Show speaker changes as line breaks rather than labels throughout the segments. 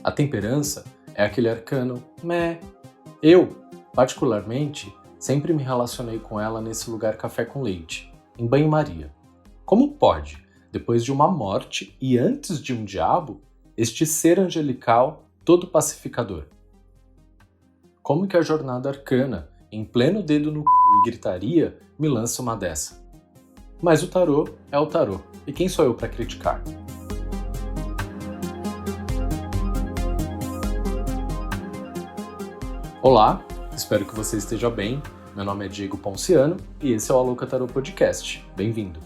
A temperança é aquele arcano meh. Eu, particularmente, sempre me relacionei com ela nesse lugar café com leite, em banho-maria. Como pode, depois de uma morte e antes de um diabo, este ser angelical todo pacificador? Como que a jornada arcana, em pleno dedo no c... e gritaria, me lança uma dessa? Mas o tarô é o tarô, e quem sou eu para criticar? Olá, espero que você esteja bem. Meu nome é Diego Ponciano e esse é o Alô Tarô Podcast. Bem-vindo!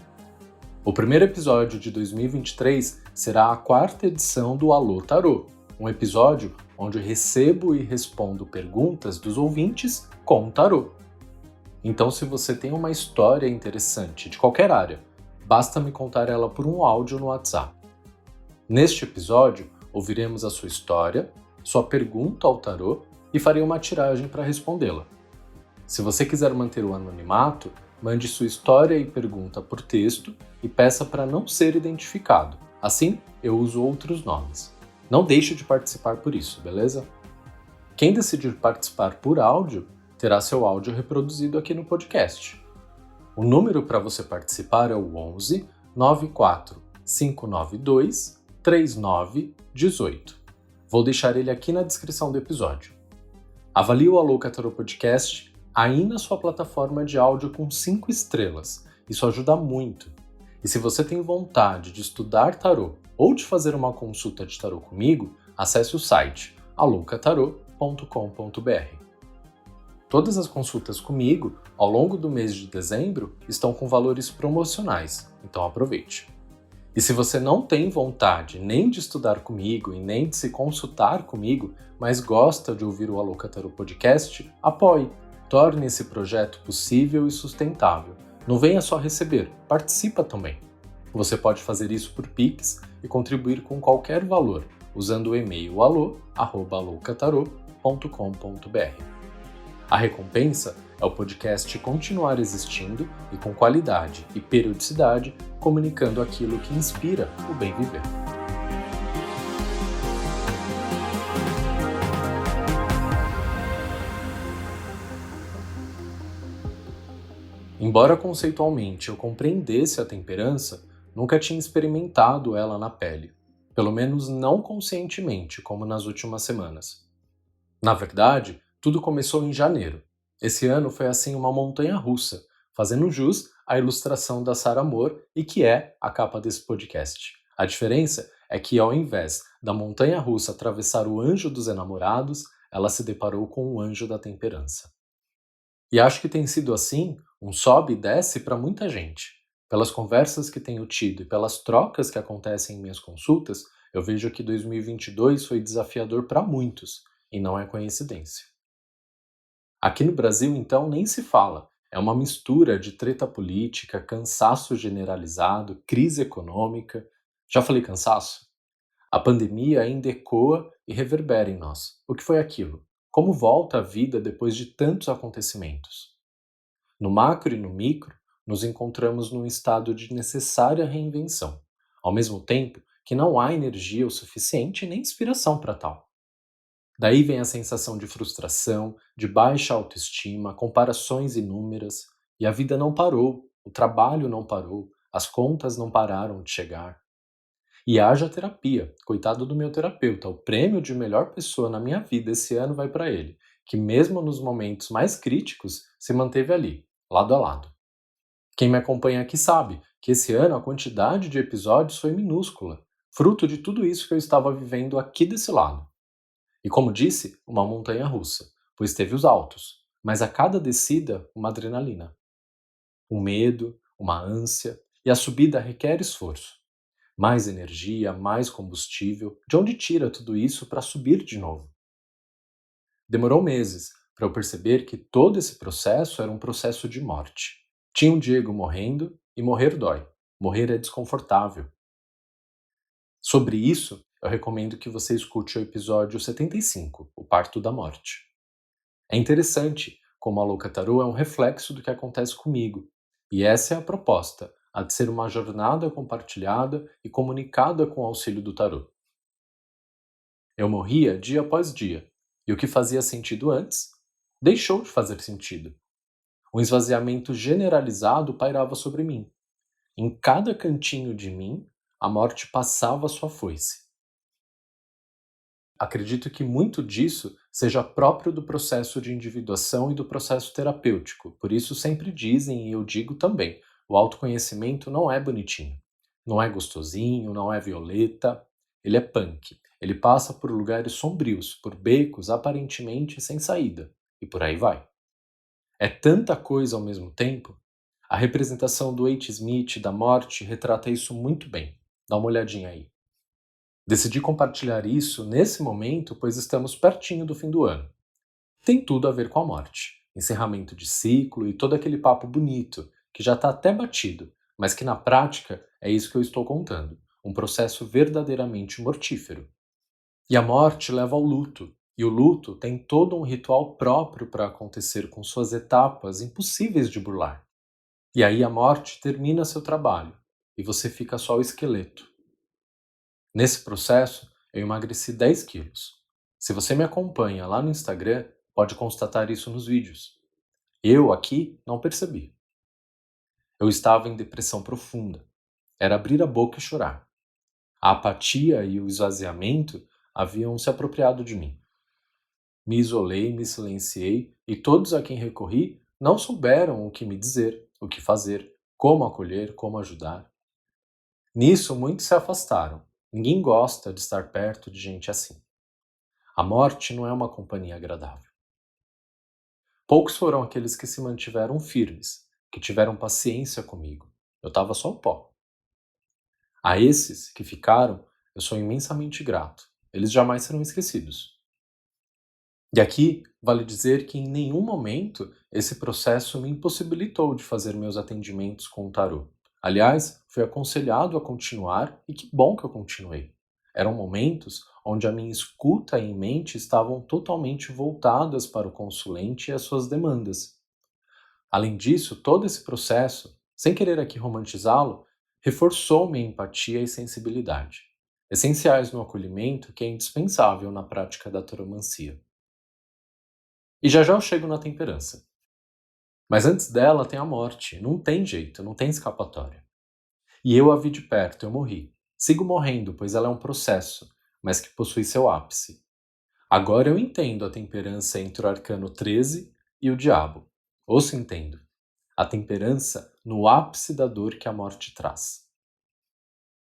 O primeiro episódio de 2023 será a quarta edição do Alô Tarô, um episódio onde recebo e respondo perguntas dos ouvintes com tarô. Então, se você tem uma história interessante de qualquer área, basta me contar ela por um áudio no WhatsApp. Neste episódio, ouviremos a sua história, sua pergunta ao tarô e farei uma tiragem para respondê-la. Se você quiser manter o anonimato, mande sua história e pergunta por texto e peça para não ser identificado. Assim, eu uso outros nomes. Não deixe de participar por isso, beleza? Quem decidir participar por áudio terá seu áudio reproduzido aqui no podcast. O número para você participar é o 11 94 592 3918. Vou deixar ele aqui na descrição do episódio. Avalie o Alô Tarô Podcast aí na sua plataforma de áudio com 5 estrelas. Isso ajuda muito. E se você tem vontade de estudar tarô ou de fazer uma consulta de tarô comigo, acesse o site alocatarô.com.br. Todas as consultas comigo, ao longo do mês de dezembro, estão com valores promocionais, então aproveite. E se você não tem vontade nem de estudar comigo e nem de se consultar comigo, mas gosta de ouvir o Alô Tarô Podcast, apoie, torne esse projeto possível e sustentável. Não venha só receber, participa também. Você pode fazer isso por Pix e contribuir com qualquer valor, usando o e-mail alô@alocatarô.com.br. A recompensa é o podcast continuar existindo e com qualidade e periodicidade, comunicando aquilo que inspira o bem viver. Embora conceitualmente eu compreendesse a temperança, nunca tinha experimentado ela na pele, pelo menos não conscientemente, como nas últimas semanas. Na verdade, tudo começou em janeiro. Esse ano foi assim uma montanha-russa, fazendo jus à ilustração da Sara Amor e que é a capa desse podcast. A diferença é que ao invés da montanha-russa atravessar o anjo dos enamorados, ela se deparou com o anjo da temperança. E acho que tem sido assim, um sobe e desce para muita gente. Pelas conversas que tenho tido e pelas trocas que acontecem em minhas consultas, eu vejo que 2022 foi desafiador para muitos, e não é coincidência. Aqui no Brasil, então, nem se fala. É uma mistura de treta política, cansaço generalizado, crise econômica. Já falei cansaço? A pandemia ainda ecoa e reverbera em nós. O que foi aquilo? Como volta a vida depois de tantos acontecimentos? No macro e no micro, nos encontramos num estado de necessária reinvenção, ao mesmo tempo que não há energia o suficiente nem inspiração para tal. Daí vem a sensação de frustração, de baixa autoestima, comparações inúmeras, e a vida não parou, o trabalho não parou, as contas não pararam de chegar. E haja terapia, coitado do meu terapeuta, o prêmio de melhor pessoa na minha vida esse ano vai para ele, que mesmo nos momentos mais críticos se manteve ali, lado a lado. Quem me acompanha aqui sabe que esse ano a quantidade de episódios foi minúscula, fruto de tudo isso que eu estava vivendo aqui desse lado. E como disse, uma montanha-russa, pois teve os altos, mas a cada descida uma adrenalina. Um medo, uma ânsia, e a subida requer esforço. Mais energia, mais combustível, de onde tira tudo isso para subir de novo? Demorou meses para eu perceber que todo esse processo era um processo de morte. Tinha um Diego morrendo e morrer dói. Morrer é desconfortável. Sobre isso, eu recomendo que você escute o episódio 75, O Parto da Morte. É interessante como a Alô Tarô é um reflexo do que acontece comigo, e essa é a proposta, a de ser uma jornada compartilhada e comunicada com o auxílio do tarô. Eu morria dia após dia, e o que fazia sentido antes deixou de fazer sentido. Um esvaziamento generalizado pairava sobre mim. Em cada cantinho de mim, a morte passava sua foice. Acredito que muito disso seja próprio do processo de individuação e do processo terapêutico. Por isso sempre dizem, e eu digo também, o autoconhecimento não é bonitinho. Não é gostosinho, não é violeta. Ele é punk. Ele passa por lugares sombrios, por becos aparentemente sem saída. E por aí vai. É tanta coisa ao mesmo tempo. A representação do H. Smith da morte retrata isso muito bem. Dá uma olhadinha aí. Decidi compartilhar isso nesse momento, pois estamos pertinho do fim do ano. Tem tudo a ver com a morte, encerramento de ciclo e todo aquele papo bonito, que já está até batido, mas que na prática é isso que eu estou contando, um processo verdadeiramente mortífero. E a morte leva ao luto, e o luto tem todo um ritual próprio para acontecer com suas etapas impossíveis de burlar. E aí a morte termina seu trabalho, e você fica só o esqueleto. Nesse processo, eu emagreci 10 quilos. Se você me acompanha lá no Instagram, pode constatar isso nos vídeos. Eu, aqui, não percebi. Eu estava em depressão profunda. Era abrir a boca e chorar. A apatia e o esvaziamento haviam se apropriado de mim. Me isolei, me silenciei e todos a quem recorri não souberam o que me dizer, o que fazer, como acolher, como ajudar. Nisso, muitos se afastaram. Ninguém gosta de estar perto de gente assim. A morte não é uma companhia agradável. Poucos foram aqueles que se mantiveram firmes, que tiveram paciência comigo. Eu estava só o pó. A esses que ficaram, eu sou imensamente grato. Eles jamais serão esquecidos. E aqui, vale dizer que em nenhum momento esse processo me impossibilitou de fazer meus atendimentos com o tarô. Aliás, fui aconselhado a continuar e que bom que eu continuei. Eram momentos onde a minha escuta e mente estavam totalmente voltadas para o consulente e as suas demandas. Além disso, todo esse processo, sem querer aqui romantizá-lo, reforçou minha empatia e sensibilidade, essenciais no acolhimento que é indispensável na prática da tauromancia. E já já eu chego na temperança. Mas antes dela tem a morte, não tem jeito, não tem escapatória. E eu a vi de perto, eu morri. Sigo morrendo, pois ela é um processo, mas que possui seu ápice. Agora eu entendo a temperança entre o arcano 13 e o diabo. Ou se entendo. A temperança no ápice da dor que a morte traz.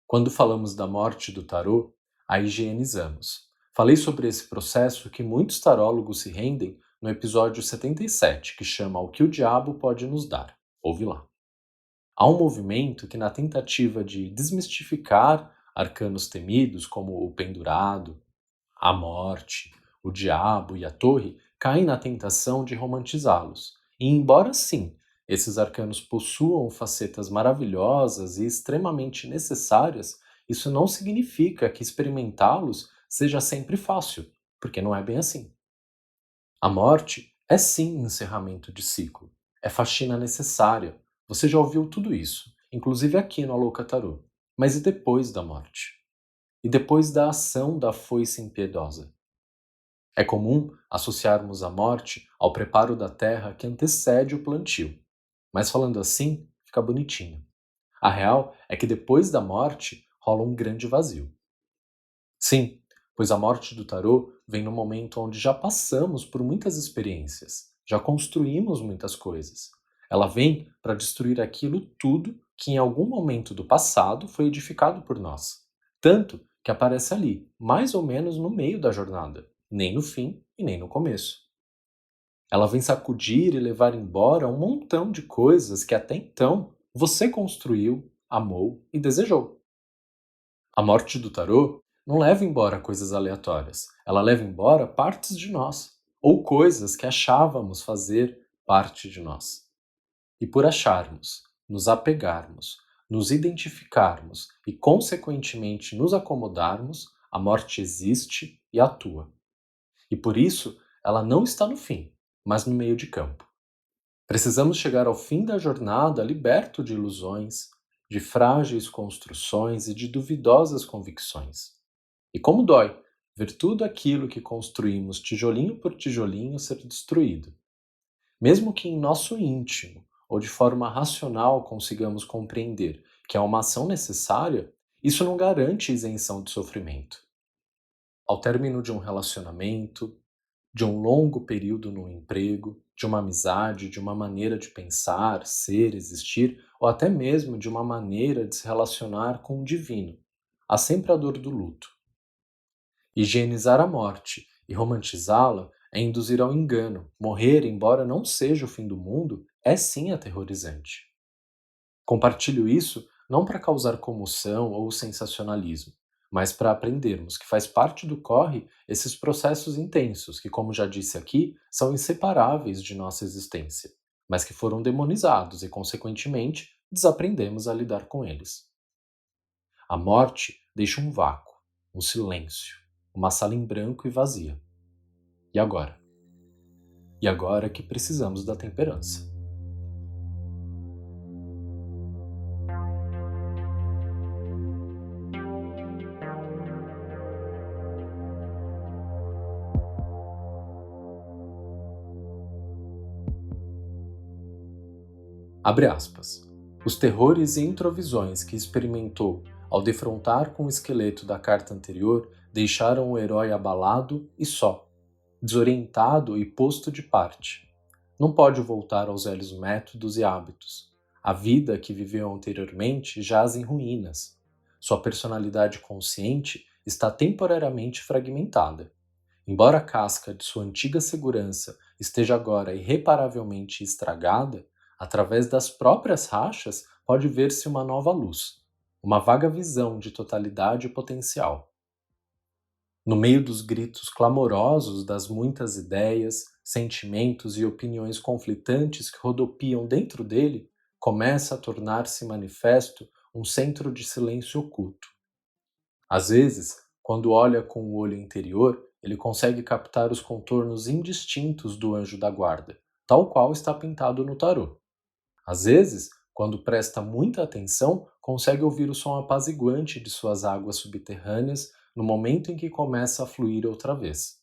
Quando falamos da morte do tarô, a higienizamos. Falei sobre esse processo que muitos tarólogos se rendem no episódio 77, que chama O que o Diabo Pode Nos Dar. Ouve lá. Há um movimento que, na tentativa de desmistificar arcanos temidos como o pendurado, a morte, o diabo e a torre, cai na tentação de romantizá-los. E embora sim, esses arcanos possuam facetas maravilhosas e extremamente necessárias, isso não significa que experimentá-los seja sempre fácil, porque não é bem assim. A morte é sim encerramento de ciclo, é faxina necessária. Você já ouviu tudo isso, inclusive aqui no Alouca Tarô. Mas e depois da morte? E depois da ação da foice impiedosa? É comum associarmos a morte ao preparo da terra que antecede o plantio. Mas falando assim, fica bonitinho. A real é que depois da morte rola um grande vazio. Sim, pois a morte do tarô vem no momento onde já passamos por muitas experiências, já construímos muitas coisas. Ela vem para destruir aquilo tudo que em algum momento do passado foi edificado por nós. Tanto que aparece ali, mais ou menos no meio da jornada, nem no fim e nem no começo. Ela vem sacudir e levar embora um montão de coisas que até então você construiu, amou e desejou. A morte do tarô não leva embora coisas aleatórias, ela leva embora partes de nós, ou coisas que achávamos fazer parte de nós. E por acharmos, nos apegarmos, nos identificarmos e, consequentemente, nos acomodarmos, a morte existe e atua. E por isso, ela não está no fim, mas no meio de campo. Precisamos chegar ao fim da jornada liberto de ilusões, de frágeis construções e de duvidosas convicções. E como dói ver tudo aquilo que construímos tijolinho por tijolinho ser destruído. Mesmo que em nosso íntimo ou de forma racional consigamos compreender que é uma ação necessária, isso não garante isenção de sofrimento. Ao término de um relacionamento, de um longo período no emprego, de uma amizade, de uma maneira de pensar, ser, existir, ou até mesmo de uma maneira de se relacionar com o divino, há sempre a dor do luto. Higienizar a morte e romantizá-la é induzir ao engano. Morrer, embora não seja o fim do mundo, é sim aterrorizante. Compartilho isso não para causar comoção ou sensacionalismo, mas para aprendermos que faz parte do corre esses processos intensos que, como já disse aqui, são inseparáveis de nossa existência, mas que foram demonizados e, consequentemente, desaprendemos a lidar com eles. A morte deixa um vácuo, um silêncio, uma sala em branco e vazia. E agora? E agora que precisamos da temperança. Abre aspas. Os terrores e introvisões que experimentou ao defrontar com o esqueleto da carta anterior deixaram o herói abalado e só, desorientado e posto de parte. Não pode voltar aos velhos métodos e hábitos. A vida que viveu anteriormente jaz em ruínas. Sua personalidade consciente está temporariamente fragmentada. Embora a casca de sua antiga segurança esteja agora irreparavelmente estragada, através das próprias rachas pode ver-se uma nova luz, uma vaga visão de totalidade e potencial. No meio dos gritos clamorosos das muitas ideias, sentimentos e opiniões conflitantes que rodopiam dentro dele, começa a tornar-se manifesto um centro de silêncio oculto. Às vezes, quando olha com o olho interior, ele consegue captar os contornos indistintos do anjo da guarda, tal qual está pintado no tarô. Às vezes, quando presta muita atenção, consegue ouvir o som apaziguante de suas águas subterrâneas no momento em que começa a fluir outra vez.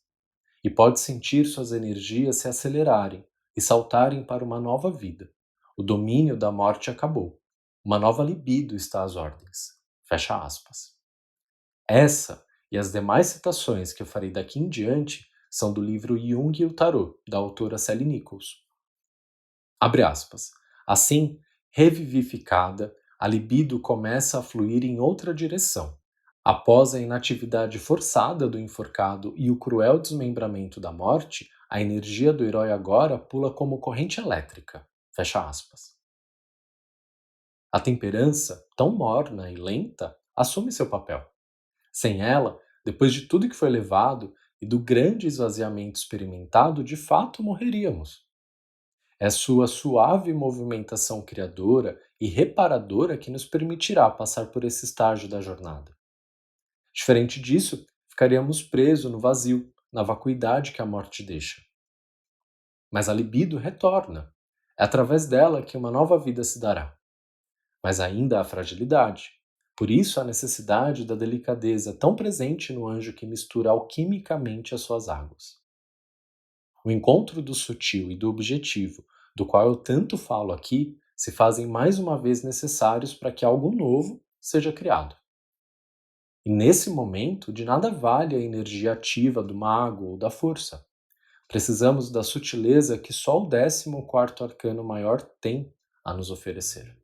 E pode sentir suas energias se acelerarem e saltarem para uma nova vida. O domínio da morte acabou. Uma nova libido está às ordens. Fecha aspas. Essa e as demais citações que eu farei daqui em diante são do livro Jung e o Tarot, da autora Sally Nichols. Abre aspas. Assim, revivificada, a libido começa a fluir em outra direção. Após a inatividade forçada do enforcado e o cruel desmembramento da morte, a energia do herói agora pula como corrente elétrica. Fecha aspas. A temperança, tão morna e lenta, assume seu papel. Sem ela, depois de tudo que foi levado e do grande esvaziamento experimentado, de fato morreríamos. É sua suave movimentação criadora e reparadora que nos permitirá passar por esse estágio da jornada. Diferente disso, ficaríamos presos no vazio, na vacuidade que a morte deixa. Mas a libido retorna. É através dela que uma nova vida se dará. Mas ainda há fragilidade. Por isso a necessidade da delicadeza tão presente no anjo que mistura alquimicamente as suas águas. O encontro do sutil e do objetivo, do qual eu tanto falo aqui, se fazem mais uma vez necessários para que algo novo seja criado. E nesse momento, de nada vale a energia ativa do mago ou da força. Precisamos da sutileza que só o 14º arcano maior tem a nos oferecer.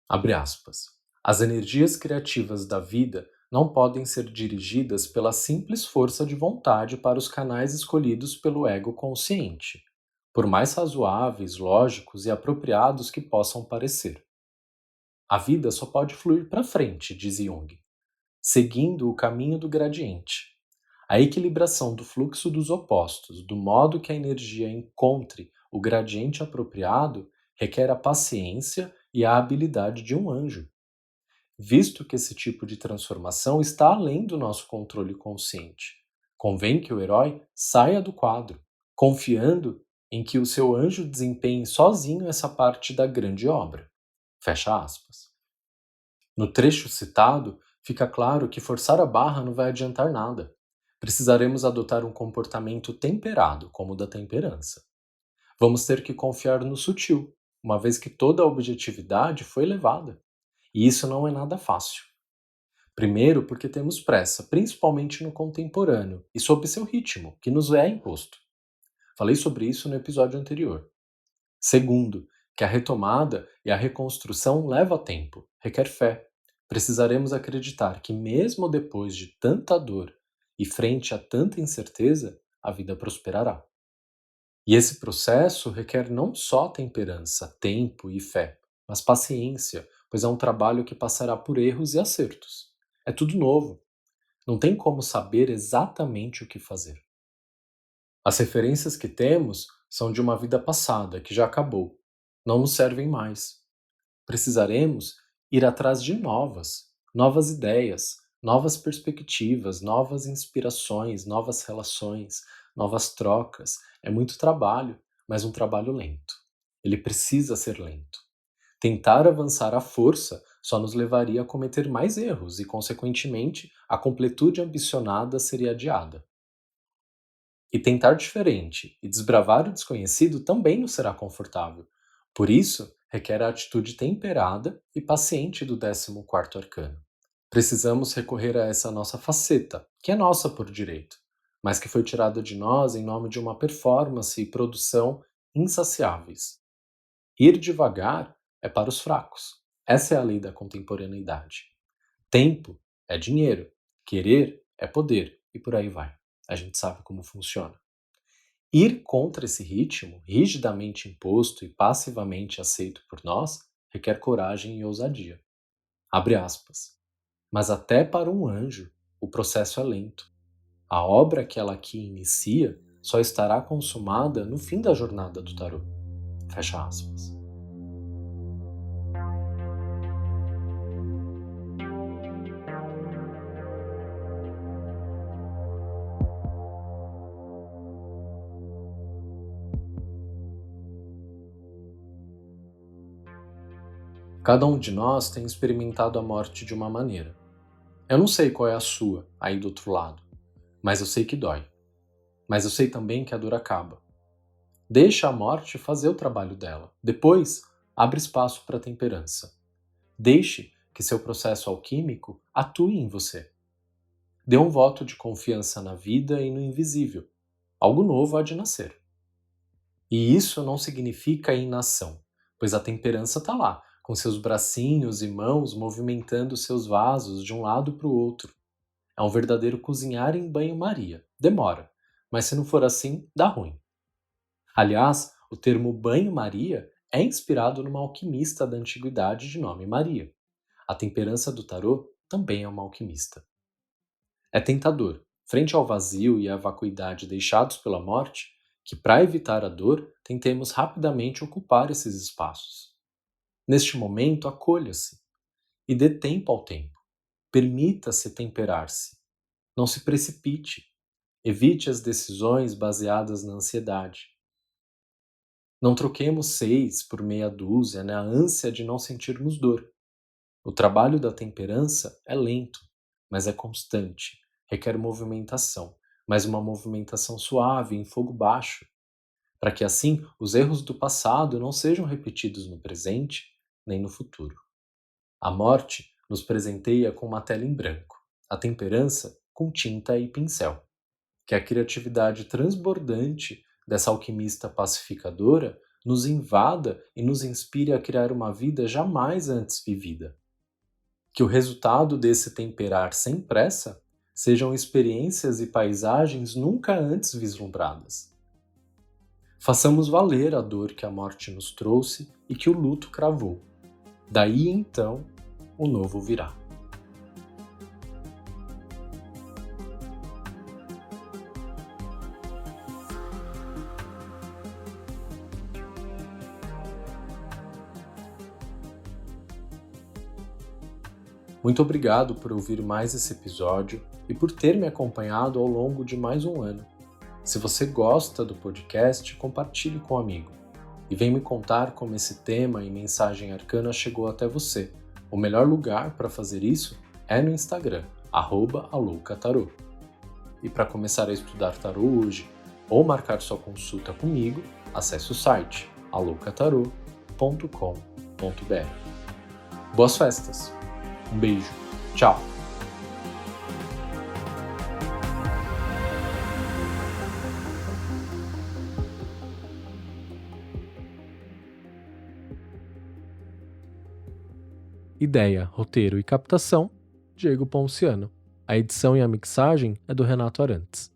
Abre aspas. As energias criativas da vida não podem ser dirigidas pela simples força de vontade para os canais escolhidos pelo ego consciente, por mais razoáveis, lógicos e apropriados que possam parecer. A vida só pode fluir para frente, diz Jung, seguindo o caminho do gradiente. A equilibração do fluxo dos opostos, do modo que a energia encontre o gradiente apropriado, requer a paciência e a habilidade de um anjo, visto que esse tipo de transformação está além do nosso controle consciente. Convém que o herói saia do quadro, confiando em que o seu anjo desempenhe sozinho essa parte da grande obra. Fecha aspas. No trecho citado, fica claro que forçar a barra não vai adiantar nada. precisaremos adotar um comportamento temperado, como o da temperança. Vamos ter que confiar no sutil, uma vez que toda a objetividade foi levada. E isso não é nada fácil. Primeiro, porque temos pressa, principalmente no contemporâneo, e sob seu ritmo, que nos é imposto. Falei sobre isso no episódio anterior. Segundo, que a retomada e a reconstrução leva tempo, requer fé. Precisaremos acreditar que, mesmo depois de tanta dor e frente a tanta incerteza, a vida prosperará. E esse processo requer não só temperança, tempo e fé, mas paciência, pois é um trabalho que passará por erros e acertos. É tudo novo. Não tem como saber exatamente o que fazer. As referências que temos são de uma vida passada que já acabou. Não nos servem mais. Precisaremos ir atrás de novas ideias, novas perspectivas, novas inspirações, novas relações, novas trocas. É muito trabalho, mas um trabalho lento. Ele precisa ser lento. Tentar avançar à força só nos levaria a cometer mais erros e, consequentemente, a completude ambicionada seria adiada. E tentar diferente e desbravar o desconhecido também não será confortável. Por isso, requer a atitude temperada e paciente do 14º arcano. Precisamos recorrer a essa nossa faceta, que é nossa por direito, mas que foi tirada de nós em nome de uma performance e produção insaciáveis. Ir devagar é para os fracos. Essa é a lei da contemporaneidade. Tempo é dinheiro, querer é poder, e por aí vai. A gente sabe como funciona. Ir contra esse ritmo, rigidamente imposto e passivamente aceito por nós, requer coragem e ousadia. Abre aspas. Mas até para um anjo, o processo é lento. A obra que ela aqui inicia só estará consumada no fim da jornada do tarô. Fecha aspas. Cada um de nós tem experimentado a morte de uma maneira. Eu não sei qual é a sua, aí do outro lado, mas eu sei que dói. Mas eu sei também que a dor acaba. Deixa a morte fazer o trabalho dela. Depois, abre espaço para a temperança. Deixe que seu processo alquímico atue em você. Dê um voto de confiança na vida e no invisível. Algo novo há de nascer. E isso não significa inação, pois a temperança está lá, com seus bracinhos e mãos movimentando seus vasos de um lado para o outro. É um verdadeiro cozinhar em banho-maria. Demora, mas se não for assim, dá ruim. Aliás, o termo banho-maria é inspirado numa alquimista da antiguidade de nome Maria. A temperança do tarô também é uma alquimista. É tentador, frente ao vazio e à vacuidade deixados pela morte, que, para evitar a dor, tentemos rapidamente ocupar esses espaços. Neste momento, acolha-se e dê tempo ao tempo. Permita-se temperar-se. Não se precipite. Evite as decisões baseadas na ansiedade. Não troquemos 6 por meia dúzia na ânsia de não sentirmos dor. O trabalho da temperança é lento, mas é constante. Requer movimentação, mas uma movimentação suave, em fogo baixo, para que assim os erros do passado não sejam repetidos no presente nem no futuro. A morte nos presenteia com uma tela em branco, a temperança com tinta e pincel. Que a criatividade transbordante dessa alquimista pacificadora nos invada e nos inspire a criar uma vida jamais antes vivida. Que o resultado desse temperar sem pressa sejam experiências e paisagens nunca antes vislumbradas. Façamos valer a dor que a morte nos trouxe e que o luto cravou. Daí então, o novo virá. Muito obrigado por ouvir mais esse episódio e por ter me acompanhado ao longo de mais um ano. Se você gosta do podcast, compartilhe com um amigo. E vem me contar como esse tema e mensagem arcana chegou até você. O melhor lugar para fazer isso é no Instagram, @aloucatarô. e para começar a estudar tarô hoje ou marcar sua consulta comigo, acesse o site aloucatarô.com.br. Boas festas! Um beijo! Tchau! Ideia, roteiro e captação, Diego Ponciano. A edição e a mixagem é do Renato Arantes.